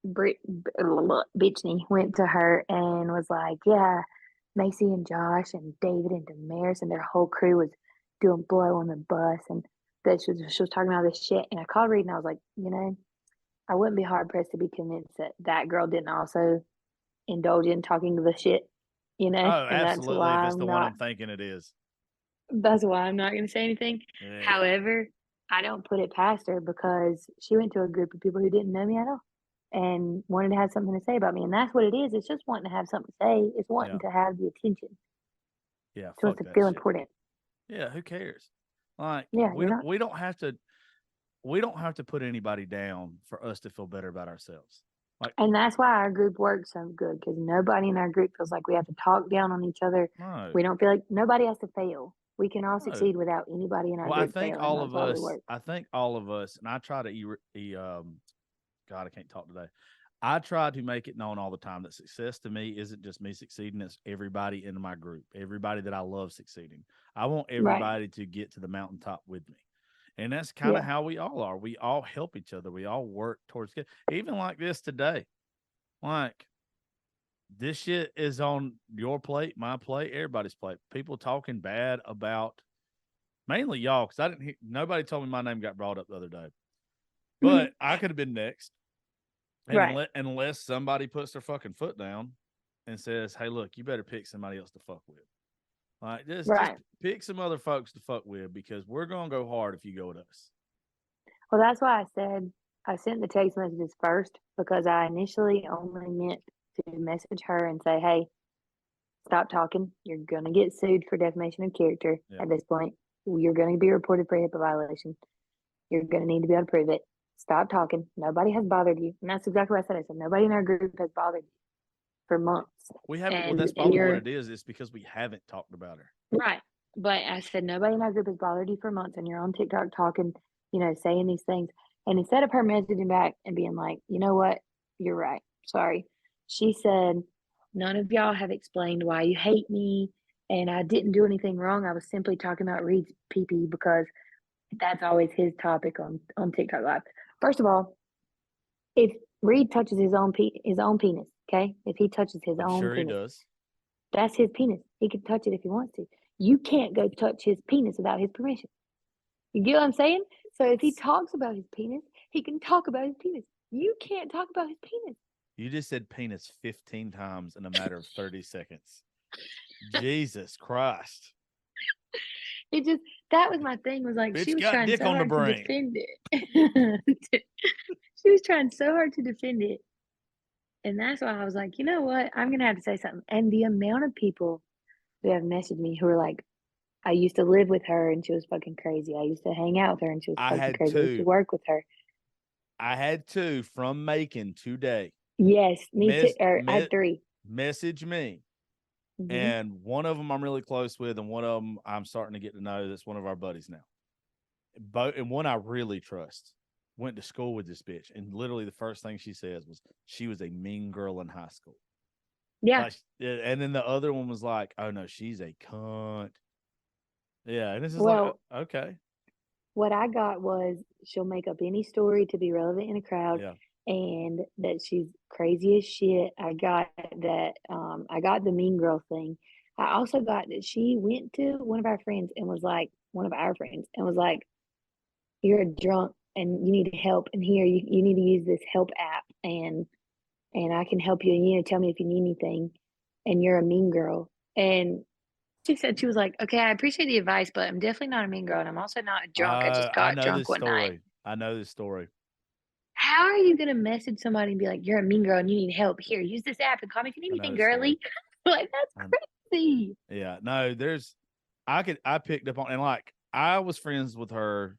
Bitchney went to her and was like, "Yeah, Macy and Josh and David and Damaris and their whole crew was doing blow on the bus, and that she was talking about this shit." And I called Reed and I was like, I wouldn't be hard pressed to be convinced that that girl didn't also indulge in talking the shit, Oh, and absolutely. If it's the one I'm thinking it is. that's why I'm not going to say anything. Yeah. However, I don't put it past her because she went to a group of people who didn't know me at all and wanted to have something to say about me. And that's what it is. It's just wanting to have something to say. It's wanting to have the attention. Yeah. She wants Fuck to that feel shit. important. Yeah. Who cares? Like Yeah, we don't have to put anybody down for us to feel better about ourselves. Like, and that's why our group works so good because nobody in our group feels like we have to talk down on each other. no. We don't feel like nobody has to fail. We can all No. succeed without anybody in our Well, I group think failing. all That's of why we us. work. I think all of us, and I try to. God, I can't talk today. I try to make it known all the time that success to me isn't just me succeeding; it's everybody in my group, everybody that I love succeeding. I want everybody to get to the mountaintop with me, and that's kind of how we all are. We all help each other. We all work towards even like this today. Like this shit is on your plate, my plate, everybody's plate. People talking bad about mainly y'all because I didn't hear nobody told me my name got brought up the other day, but I could have been next. And unless somebody puts their fucking foot down and says, "Hey, look, you better pick somebody else to fuck with." Like just pick some other folks to fuck with because we're gonna go hard if you go with us. Well, that's why I said I sent the text messages first because I initially only meant to message her and say, "Hey, stop talking. You're gonna get sued for defamation of character at this point. You're gonna be reported for HIPAA violation. You're gonna need to be able to prove it. Stop talking. Nobody has bothered you." And that's exactly what I said. I said, "Nobody in our group has bothered you for months." We haven't. Well, that's probably what it is. It's because we haven't talked about her. Right. But I said, nobody in our group has bothered you for months, and you're on TikTok talking, saying these things. And instead of her messaging back and being like, "You know what? You're right. Sorry," she said, "None of y'all have explained why you hate me, and I didn't do anything wrong. I was simply talking about Reed's pee-pee because that's always his topic on TikTok Live." First of all, if Reed touches his own penis, okay? If he touches his own sure penis, he does. That's his penis. He can touch it if he wants to. You can't go touch his penis without his permission. You get what I'm saying? So if he talks about his penis, he can talk about his penis. You can't talk about his penis. You just said penis 15 times in a matter of 30 seconds. Jesus Christ. That was my thing, was like, Bitch she was got trying dick so on the hard to brain. defend it. She was trying so hard to defend it. And that's why I was like, you know what? I'm going to have to say something. And the amount of people who have messaged me who are like, I used to live with her and she was fucking crazy. I used to hang out with her and she was fucking crazy. I used to work with her. I had 2 from Macon today. Yes, me too. Or I had 3. Message me. And one of them I'm really close with, and one of them I'm starting to get to know. That's one of our buddies now. And one I really trust. Went to school with this bitch, and literally the first thing she says was she was a mean girl in high school. Yeah. And then the other one was like, "Oh no, she's a cunt." Yeah, and it's just Well, like, okay, what I got was she'll make up any story to be relevant in a crowd, yeah. and that she's crazy as shit. I got that. I got the mean girl thing. I also got that she went to one of our friends and was like, one of our friends, and was like, "You're a drunk and you need help, and here you need to use this help app, and I can help you, and you need to tell me if you need anything, and you're a mean girl." And she said she was like, "Okay, I appreciate the advice, but I'm definitely not a mean girl, and I'm also not a drunk. I just I got know drunk this one night." story. I know this story. How are you gonna message somebody and be like, "You're a mean girl and you need help. Here, use this app and call me if you need I know anything, this story. girly." Like, that's I, crazy. yeah, no, I picked up on, and like, I was friends with her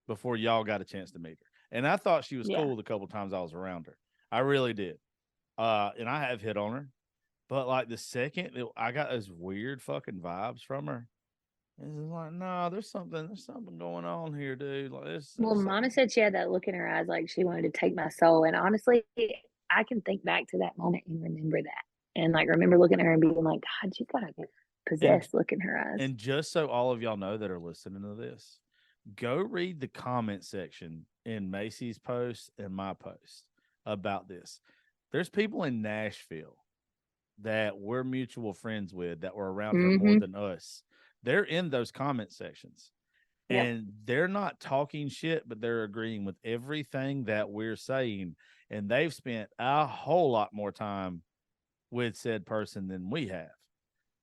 before y'all got a chance to meet her. And I thought she was Yeah. cool the couple times I was around her. I really did. And I have hit on her. But like the second I got those weird fucking vibes from her, it's just like, no, there's something going on here, dude. Like Well, there's Mama something. said she had that look in her eyes like she wanted to take my soul. And honestly, I can think back to that moment and remember that. And like remember looking at her and being like, God, she's got a And possessed look in her eyes. and just so all of y'all know that are listening to this, go read the comment section in Macy's post and my post about this. There's people in Nashville that we're mutual friends with that were around her more Mm-hmm. than us. They're in those comment sections Yep. and they're not talking shit, but they're agreeing with everything that we're saying. And they've spent a whole lot more time with said person than we have.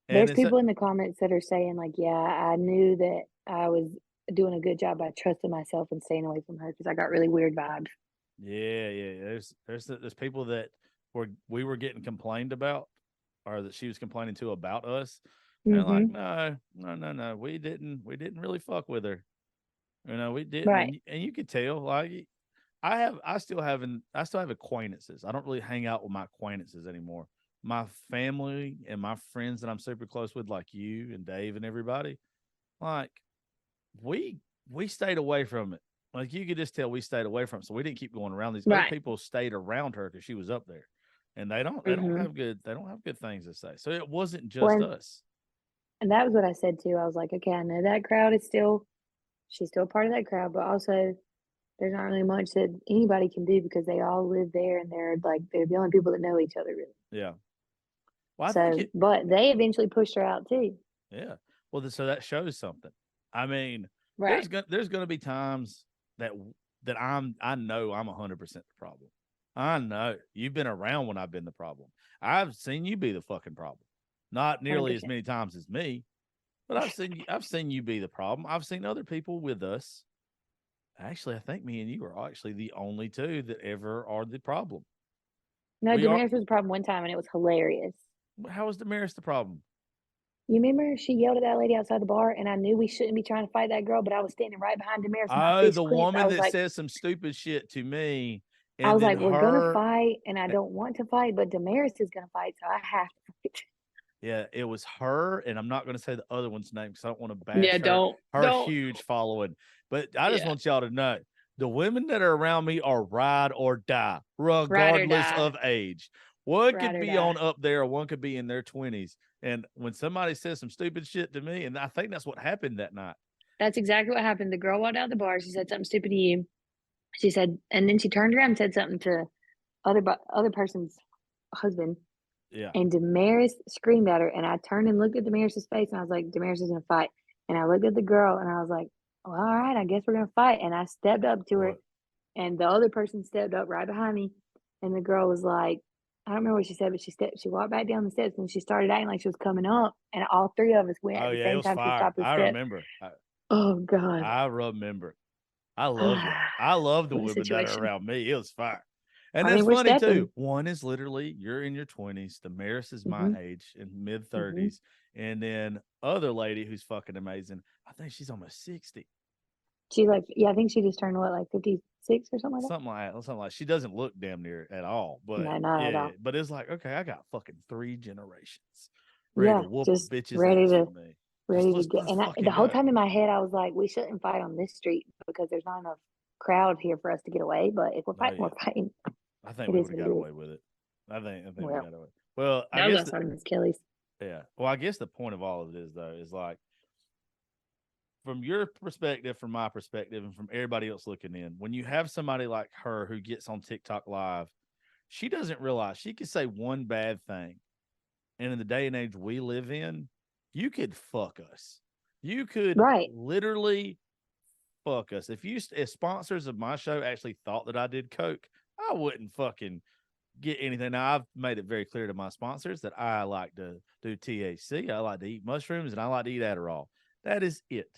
And There's it's people in the comments that are saying, like, yeah, I knew that I was doing a good job by trusting myself and staying away from her because I got really weird vibes. yeah. There's people that we were getting complained about, or that she was complaining to about us. And like, Mm-hmm. no. We didn't really fuck with her. We didn't. Right. And you could tell, like, I still have acquaintances. I don't really hang out with my acquaintances anymore. My family and my friends that I'm super close with, like you and Dave and everybody, like we we stayed away from it. Like you could just tell we stayed away from it. So we didn't keep going around. These other Right. people stayed around her because she was up there. And Mm-hmm. they don't have good things to say. So it wasn't Well, just us. and that was what I said too. I was like, okay, I know that crowd is still, she's still part of that crowd, but also there's not really much that anybody can do because they all live there and they're the only people that know each other really. Yeah. Well, I think So, it but they eventually pushed her out too. yeah. Well, so that shows something. I mean, Right. there's gonna be times that I know I'm 100% the problem. I know you've been around when I've been the problem. I've seen you be the fucking problem. Not nearly as 100%. many times as me, but I've seen you be the problem. I've seen other people with us. Actually, I think me and you are actually the only two that ever are the problem. No, We are. Damaris was a problem one time and it was hilarious. How is Damaris the problem? You remember she yelled at that lady outside the bar, and I knew we shouldn't be trying to fight that girl, but I was standing right behind Damaris, and my Oh, fist the clenched. woman that says some stupid shit to me, I and was then like, we're gonna her. fight, and I don't want to fight, but Damaris is gonna fight, so I have to fight. Yeah, it was her, and I'm not going to say the other one's name because I don't want to Yeah, bash her. don't, Her don't. huge following, but I just Yeah, want y'all to know the women that are around me are ride or die, ride or regardless die, of age. One ride could or be die. on up there, or one could be in their 20s. And when somebody says some stupid shit to me, and I think that's what happened that night. That's exactly what happened. The girl walked out the bar. She said something stupid to you. She said, and then she turned around and said something to other person's husband. Yeah. And Damaris screamed at her, and I turned and looked at Damaris's face, and I was like, Damaris is gonna fight. And I looked at the girl, and I was like, well, all right, I guess we're gonna fight. And I stepped up to her, What? and the other person stepped up right behind me, and the girl was like, I don't remember what she said, but she walked back down the steps, and she started acting like she was coming up, and all three of us went at Oh the yeah, it same was time. She fire. stopped the I steps. remember. Oh God, I remember. I love that. I love the what a women that are situation. around me. It was fire. And I that's mean, we're funny stepping. too. One is literally you're in your 20s. Damaris is my Hmm. age in mid Hmm. 30s. And then other lady who's fucking amazing. I think she's almost 60. She like, yeah, I think she just turned what, like 56 or something like that. Something like she doesn't look damn near at all. But No, not at yeah, all. but it's like, okay, I got fucking 3 generations ready to Yeah, whoop a just bitch's ready ass to with me. ready to go. Let's And the fucking whole go. time in my head, I was like, we shouldn't fight on this street because there's not enough crowd here for us to get away. But if we're Oh fighting, we're yeah. fighting. I think It we is would what have it got is. away with it. I think we Well, got away. Well, I that was guess outside of Miss Kelly's. yeah. Well, I guess the point of all of it is though, is like from your perspective, from my perspective, and from everybody else looking in, when you have somebody like her who gets on TikTok live, she doesn't realize she could say one bad thing. And in the day and age we live in, you could fuck us. You could Right. literally fuck us. If sponsors of my show actually thought that I did coke, I wouldn't fucking get anything. Now, I've made it very clear to my sponsors that I like to do THC, I like to eat mushrooms, and I like to eat Adderall. That is it.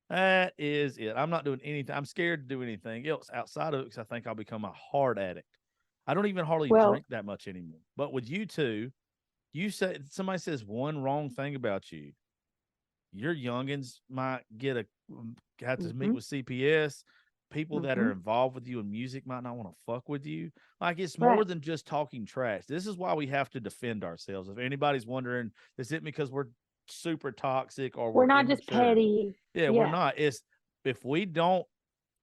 That is it. I'm not doing anything. I'm scared to do anything else outside of it because I think I'll become a hard addict. I don't even hardly Well- drink that much anymore. But with you two, you say somebody says one wrong thing about you, your youngins might have to meet Mhm. with CPS. People that are Mhm. involved with you in music might not want to fuck with you. Like, it's Right. more than just talking trash. This is why we have to defend ourselves. If anybody's wondering, is it because we're super toxic or We're not just immature? petty. Yeah, we're not. It's if we don't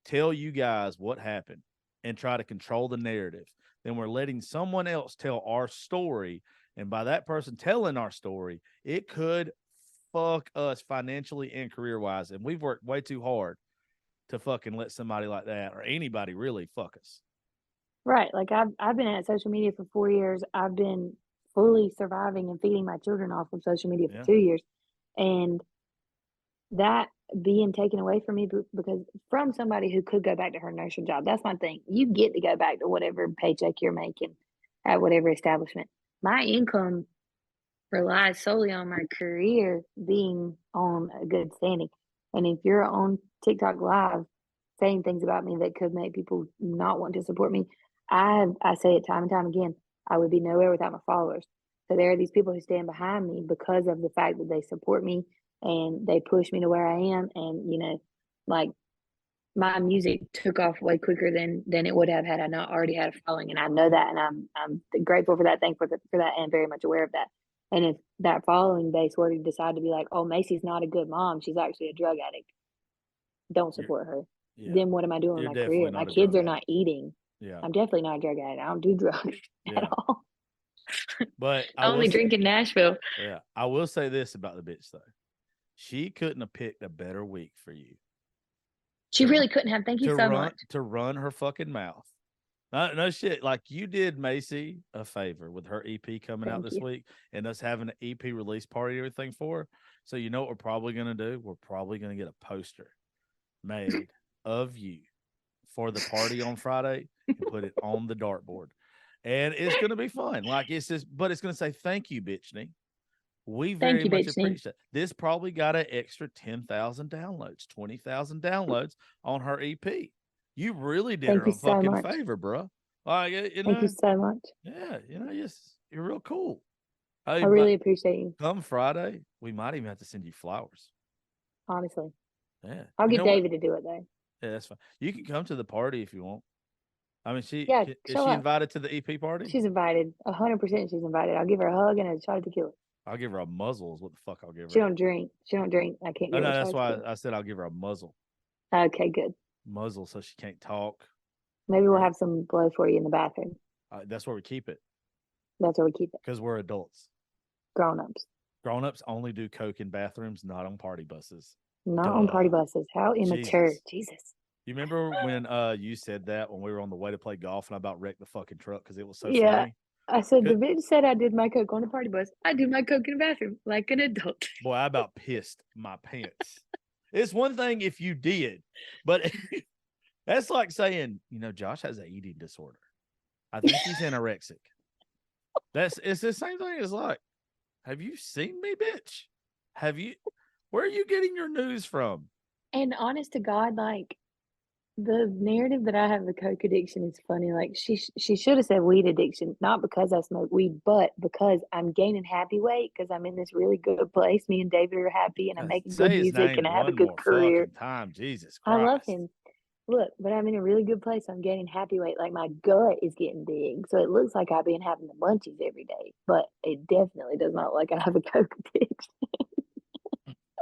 tell you guys what happened and try to control the narrative, then we're letting someone else tell our story. And by that person telling our story, it could fuck us financially and career wise. And we've worked way too hard to fucking let somebody like that or anybody really fuck us. Right. Like I've been at social media for 4 years. I've been fully surviving and feeding my children off of social media for Yeah. 2 years. And that being taken away from me because from somebody who could go back to her nursing job. That's my thing. You get to go back to whatever paycheck you're making at whatever establishment. My income relies solely on my career being on a good standing. And if you're on TikTok live saying things about me that could make people not want to support me, I say it time and time again, I would be nowhere without my followers. So there are these people who stand behind me because of the fact that they support me and they push me to where I am. And, like my music took off way quicker than it would have had I not already had a following. And I know that, and I'm grateful for that, thankful for that, and very much aware of that. And if that following base were to decide to be like, oh, Macy's not a good mom, she's actually a drug addict, don't support her. Yeah. Then what am I doing with You're my definitely career? not My a kids drug are not addict. eating. Yeah. I'm definitely not a drug addict. I don't do drugs Yeah. at all. But I only drink in Nashville. Yeah. I will say this about the bitch though. She couldn't have picked a better week for you. She really couldn't have. Thank you so much. To run her fucking mouth. No shit. Like, you did Macy a favor with her EP coming out Thank this you. week and us having an EP release party and everything for her. So you know what we're probably going to do? We're probably going to get a poster made of you for the party on Friday and put it on the dartboard. And it's going to be fun. Like, it's just, but it's going to say, thank you, Bitchney. We Thank very you, much Bitchney. appreciate it. This probably got an extra 10,000 downloads, 20,000 downloads on her EP. You really did Thank her you a so fucking much. favor, bro. Like, Thank you so much. yeah, yes, you're real cool. I Hey, really but appreciate you, come Friday, we might even have to send you flowers. honestly. Yeah. I'll You get know what? David to do it though. Yeah, that's fine. You can come to the party if you want. I mean, Yeah, is show she up. invited to the EP party? She's invited. 100% she's invited. I'll give her a hug and a shot of tequila. I'll give her a muzzle is what the fuck I'll give her. She don't drink. She don't drink. I can't Oh, give her no, a shot that's of why tequila. I said I'll give her a muzzle. Okay, good. Muzzle so she can't talk. Maybe we'll Right. have some blow for you in the bathroom. That's where we keep it That's where we keep it. because we're adults. Grown-ups. Grown-ups only do coke in bathrooms, not on party buses. Not on party Duh. buses. How immature. Jesus. You remember when you said that when we were on the way to play golf and I about wrecked the fucking truck because it was so Yeah. funny? I said, the Good. bitch said I did my coke on a party bus. I do my coke in the bathroom like an adult. Boy, I about pissed my pants. It's one thing if you did, but that's like saying, Josh has an eating disorder. I think he's anorexic. It's the same thing as like, have you seen me, bitch? Where are you getting your news from? And honest to God, like, the narrative that I have the coke addiction is funny. Like she should have said weed addiction, not because I smoke weed, but because I'm gaining happy weight because I'm in this really good place. Me and David are happy, and I'm making good Say his music, name and I have a one good more career. fucking time. Jesus I Christ. love him. Look, but I'm in a really good place. I'm gaining happy weight. Like my gut is getting big, so it looks like I've been having the munchies every day, but it definitely does not look like I have a coke addiction.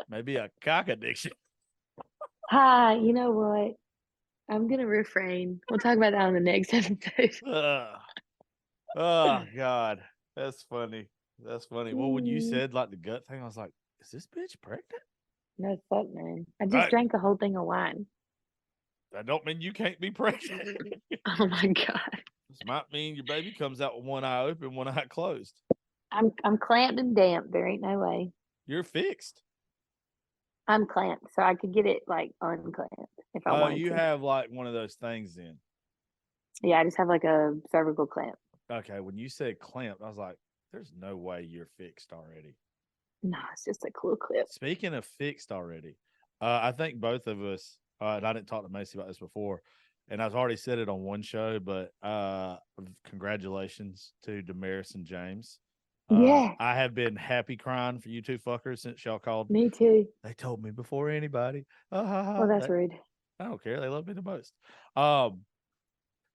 Maybe a cock addiction. Hi, you know what? I'm gonna refrain. We'll talk about that on the next episode. Oh God, that's funny. That's funny. Well, when you said like the gut thing, I was like, "Is this bitch pregnant?" No fuck, man. I just Right. drank a whole thing of wine. That don't mean you can't be pregnant. Oh my god. This might mean your baby comes out with one eye open, one eye closed. I'm clamped and damp. There ain't no way. You're fixed. I'm clamped, so I could get it like unclamped if I Oh, wanted you to. have like one of those things then. Yeah, I just have like a cervical clamp. Okay, when you said clamped, I was like, there's no way you're fixed already. No, it's just a cool clip. Speaking of fixed already, I think both of us, and I didn't talk to Macy about this before, and I've already said it on one show, but congratulations to Damaris and James. Yeah, I have been happy crying for you two fuckers since y'all called. me too. They told me before anybody. Well, that's rude. I don't care. They love me the most.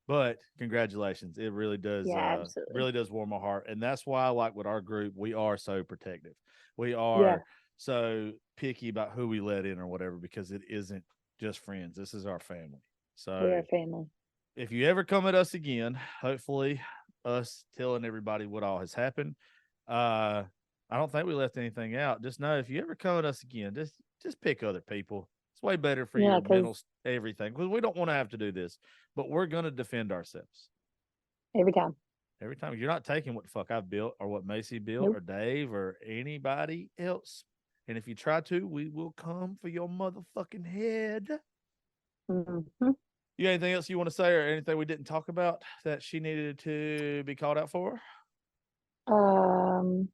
But congratulations. It really does Yeah, absolutely. really does warm my heart. And that's why, like with our group, we are so protective. We Yeah. are so picky about who we let in or whatever, because it isn't just friends. This is our family. We So are family. if you ever come at us again, hopefully us telling everybody what all has happened. I don't think we left anything out. Just know if you ever come at us again, just pick other people. It's way better for Yeah, your 'cause- mental everything, because we don't want to have to do this, but we're going to defend ourselves Every time. every time. You're not taking what the fuck I've built or what Macy built Nope. or Dave or anybody else. And if you try to, we will come for your motherfucking head. hmm You got anything else you want to say or anything we didn't talk about that she needed to be called out for? No.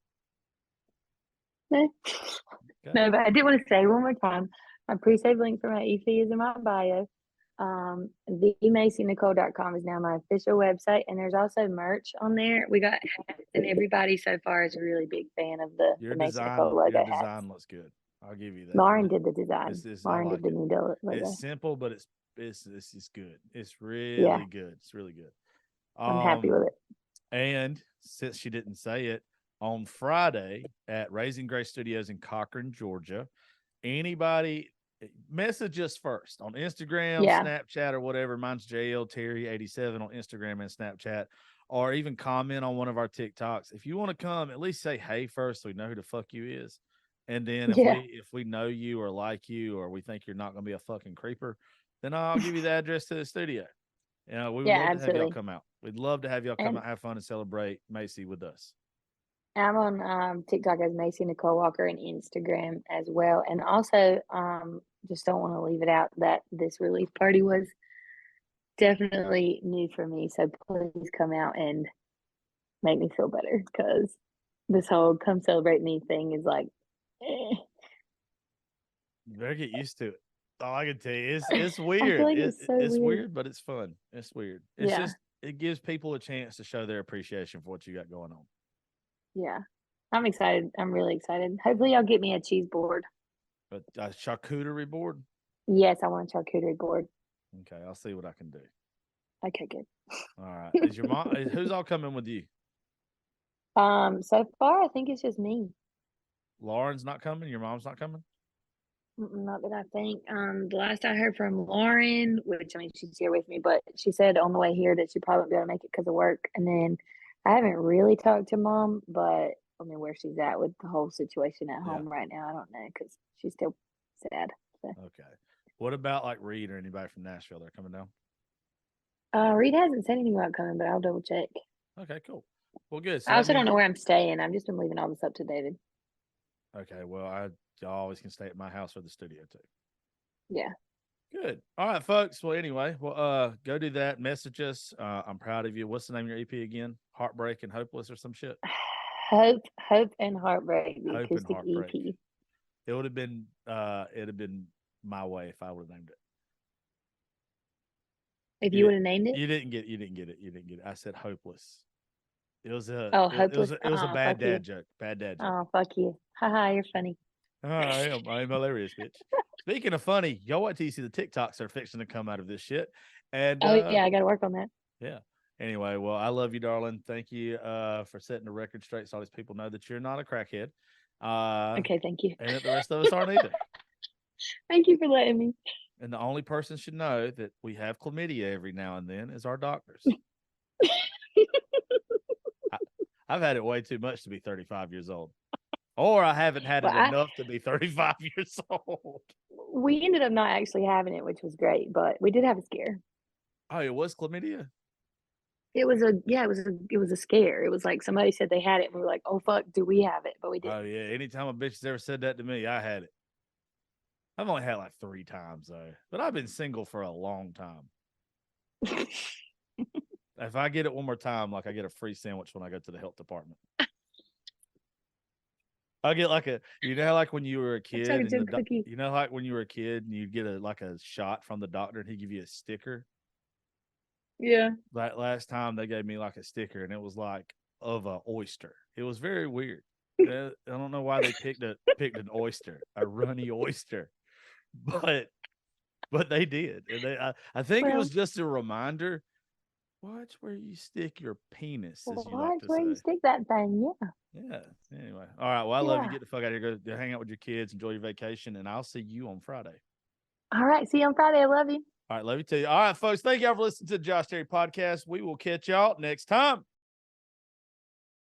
Okay. No, but I did want to say one more time, my pre-save link for my e-fee is in my bio. TheMacyNicole.com is now my official website, and there's also merch on there. We got hats, and everybody so far is a really big fan of the Macy Nicole logo Your hats. design looks good. I'll give you that. Lauren did the design. I Lauren like did the it. new logo. It's simple, but it's good. It's really Yeah. good. It's really good. I'm happy with it. And since she didn't say it, on Friday at Raising Grace Studios in Cochran, Georgia, anybody message us first on Instagram, Yeah. Snapchat, or whatever. Mine's JL Terry 87 on Instagram and Snapchat, or even comment on one of our TikToks. If you want to come, at least say hey first so we know who the fuck you is. And then if we know you or like you or we think you're not going to be a fucking creeper, then I'll give you the address to the studio. We would love to have y'all come out. We'd love to have y'all come out, have fun, and celebrate Macy with us. I'm on TikTok as Macy Nicole Walker and Instagram as well. And also, just don't want to leave it out that this release party was definitely new for me. So please come out and make me feel better, because this whole come celebrate me thing is like, You better get used to it. All I can tell you is it's weird. I feel like it's so weird, but it's fun. It's weird. It's just it gives people a chance to show their appreciation for what you got going on. Yeah. I'm excited. I'm really excited. Hopefully y'all get me a cheese board. A charcuterie board? Yes, I want a charcuterie board. Okay, I'll see what I can do. Okay, good. All right. Is your mom who's all coming with you? So far I think it's just me. Lauren's not coming? Your mom's not coming? Not that I think. The last I heard from Lauren, which I mean she's here with me, but she said on the way here that she probably won't be able to make it because of work. And then I haven't really talked to Mom, but I mean where she's at with the whole situation at home right now, I don't know, because she's still sad. So. Okay. What about like Reed or anybody from Nashville? They're coming down? Reed hasn't said anything about coming, but I'll double check. Okay, cool. Well, good. So I also don't know where I'm staying. I've just been leaving all this up to David. Okay, well, y'all always can stay at my house or the studio too. Yeah. Good. All right, folks. Well, anyway, well, go do that. Message us. I'm proud of you. What's the name of your EP again? Heartbreak and Hopeless or some shit? Hope and Heartbreak, the Hope and acoustic Heartbreak. EP. It would have been my way if I would have named it. If you would have named it? You didn't get it. I said Hopeless. It was a Hopeless. It was a bad dad joke. Bad dad joke. Oh, fuck you. Haha, you're funny. I'm hilarious, bitch. Speaking of funny, y'all wait till you see the TikToks that are fixing to come out of this shit. And yeah, I gotta work on that. Yeah. Anyway, well, I love you, darling. Thank you for setting the record straight so all these people know that you're not a crackhead. Okay, thank you. And that the rest of us aren't either. Thank you for letting me. And the only person should know that we have chlamydia every now and then is our doctors. I've had it way too much to be 35 years old. Or I haven't had Well, it enough to be 35 years old. we ended up not actually having it, which was great, but we did have a scare. Oh, it was chlamydia? It was a scare. It was like somebody said they had it, and we were like, "Oh fuck, do we have it?" But we didn't. Oh, yeah. Anytime a bitch has ever said that to me, I had it. I've only had like 3 times, though. But I've been single for a long time. If I get it one more time, like I get a free sandwich when I go to the health department. I get like like when you were a kid, and like when you were a kid and you get a shot from the doctor and he give you a sticker. Yeah. That last time they gave me like a sticker and it was like of a oyster. It was very weird. I don't know why they picked an oyster, a runny oyster, but they did. And I think it was just a reminder. Watch where you stick your penis, as you like to where you say. stick that thing, yeah. Yeah. Anyway, all right. Well, I love you. Get the fuck out of here. Go hang out with your kids. Enjoy your vacation, and I'll see you on Friday. All right, see you on Friday. I love you. All right, love you too. All right, folks. Thank y'all for listening to the Josh Terry podcast. We will catch y'all next time.